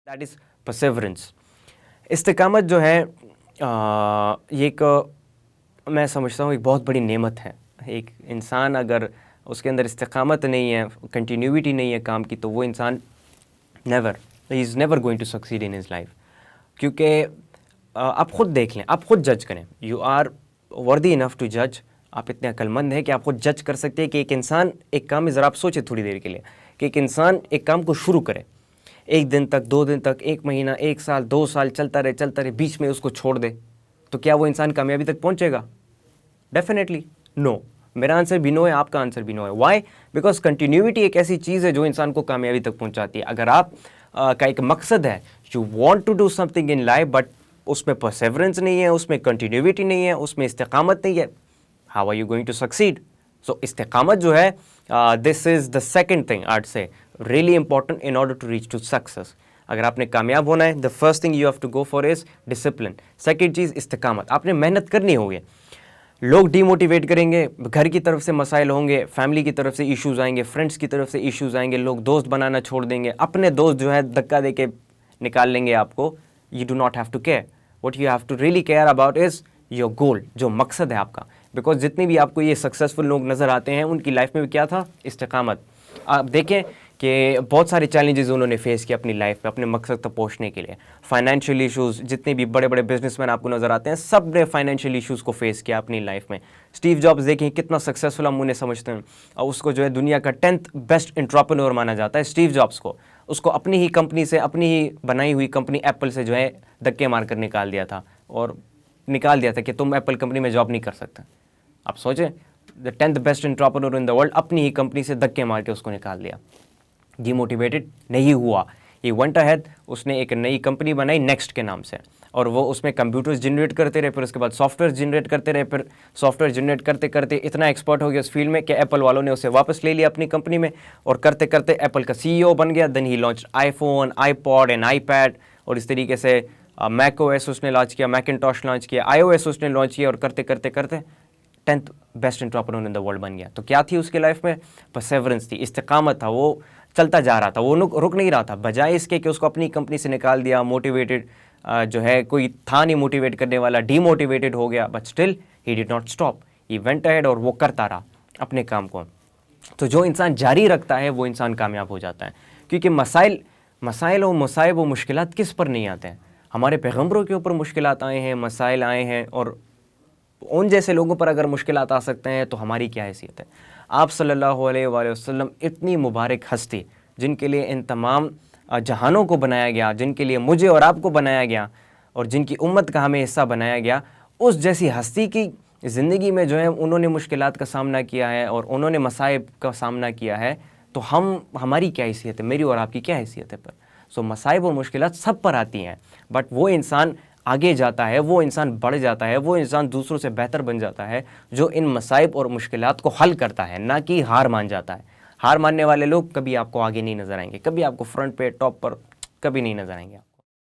That is Perseverance. इस्तिकामत जो है ये एक मैं समझता हूँ एक बहुत बड़ी नेमत है। एक इंसान अगर उसके अंदर इस्तिकामत नहीं है, कंटिन्यूटी नहीं है काम की, तो वो इंसान he is never going to succeed in his life. क्योंकि आप ख़ुद देख लें, आप ख़ुद जज करें, you are worthy enough to जज। आप इतने अक्लमंद हैं कि आप खुद जज कर सकते हैं कि एक इंसान एक काम में, ज़रा आप सोचें थोड़ी देर के लिए कि एक इंसान एक काम को शुरू करे, 1 दिन तक, 2 दिन तक, 1 महीना, 1 साल, 2 साल चलता रहे, बीच में उसको छोड़ दे, तो क्या वो इंसान कामयाबी तक पहुंचेगा? Definitely no. मेरा आंसर भी नो है, आपका आंसर भी नो है। वाई? बिकॉज कंटिन्यूटी एक ऐसी चीज़ है जो इंसान को कामयाबी तक पहुंचाती है। अगर आप का एक मकसद है, you want to do something in life, but उसमें परसेवरेंस नहीं है, उसमें कंटिन्यूटी नहीं है, उसमें इस्तिकामत नहीं है, how are you going to succeed? So इस्तिकामत जो है, this is the second thing I would say really important in order to reach to success. अगर आपने कामयाब होना है, the first thing you have to go for is discipline. Second चीज़ इस्तिकामत, आपने मेहनत करनी होगी। लोग डीमोटिवेट करेंगे, घर की तरफ से मसाइल होंगे, फैमिली की तरफ से इश्यूज़ आएंगे, फ्रेंड्स की तरफ से इश्यूज़ आएंगे, लोग दोस्त बनाना छोड़ देंगे, अपने दोस्त जो है धक्का दे के निकाल लेंगे आपको। You do not have to care, what you have to really care about is your goal, जो मकसद है आपका। बिकॉज जितने भी आपको ये सक्सेसफुल लोग नज़र आते हैं, उनकी लाइफ में भी क्या था? इस्तिकामत। आप देखें कि बहुत सारे चैलेंजेस उन्होंने फेस किए अपनी लाइफ में अपने मकसद तक पहुंचने के लिए। फाइनेंशियल इश्यूज़, जितने भी बड़े बड़े बिजनेसमैन आपको नज़र आते हैं, सब ने फाइनेंशियल इश्यूज़ को फेस किया अपनी लाइफ में। स्टीव जॉब्स देखें कितना सक्सेसफुल हम उन्हें समझते हैं, और उसको जो है दुनिया का 10th बेस्ट एंटरप्रेन्योर माना जाता है, स्टीव जॉब्स को। उसको अपनी ही कंपनी से, अपनी ही बनाई हुई कंपनी एप्पल से जो है धक्के मार कर निकाल दिया था, और निकाल दिया था कि तुम एप्पल कंपनी में जॉब नहीं कर सकते। आप सोचें, the 10th best entrepreneur in the world, अपनी ही कंपनी से धक्के मार के उसको निकाल दिया। डिमोटिवेटेड नहीं हुआ, ये वेंट अहेड, उसने एक नई कंपनी बनाई नेक्स्ट के नाम से, और वो उसमें कंप्यूटर्स जनरेट करते रहे, फिर उसके बाद सॉफ्टवेयर जनरेट करते रहे, फिर सॉफ्टवेयर जनरेट करते करते इतना एक्सपर्ट हो गया उस फील्ड में कि एप्पल वालों ने उसे वापस ले लिया अपनी कंपनी में, और करते करते एप्पल का CEO बन गया। Then he launch iPhone, iPod and iPad, और इस तरीके से मैक OS उसने लॉन्च किया, मैकिनटॉश लॉन्च किया, iOS उसने लॉन्च किया, और करते करते करते 10th best entrepreneur in the world बन गया। तो क्या थी उसकी लाइफ में? परसेवरेंस थी, इस्तिकामत था, वो चलता जा रहा था, वो रुक नहीं रहा था। बजाय इसके कि उसको अपनी कंपनी से निकाल दिया, मोटिवेटेड जो है कोई था नहीं मोटिवेट करने वाला, डीमोटिवेटेड हो गया, but still he did not stop, he went ahead, और वो करता रहा अपने काम को। तो जो इंसान जारी रखता है वो इंसान कामयाब हो जाता है। क्योंकि मसाइल और मसाइब और मुश्किलात किस पर नहीं आते हैं? हमारे पैगंबरों के ऊपर मुश्किलात आए हैं, मसाइल आए हैं, और उन जैसे लोगों पर अगर मुश्किलात आ सकते हैं तो हमारी क्या हैसियत है? आप सल्लल्लाहु अलैहि वसल्लम इतनी मुबारक हस्ती, जिनके लिए इन तमाम जहानों को बनाया गया, जिनके लिए मुझे और आपको बनाया गया, और जिनकी उम्मत का हमें हिस्सा बनाया गया, उस जैसी हस्ती की ज़िंदगी में जो है उन्होंने मुश्किलात का सामना किया है और उन्होंने मसाइब का सामना किया है, तो हमारी क्या हैसियत है? मेरी और आपकी क्या हैसियत है पर? सो मसाइब और मुश्किलात सब पर आती हैं, बट वो इंसान आगे जाता है, वो इंसान बढ़ जाता है, वो इंसान दूसरों से बेहतर बन जाता है जो इन मसाइब और मुश्किलात को हल करता है, ना कि हार मान जाता है। हार मानने वाले लोग कभी आपको आगे नहीं नज़र आएंगे, कभी आपको फ्रंट पे, टॉप पर कभी नहीं नज़र आएंगे।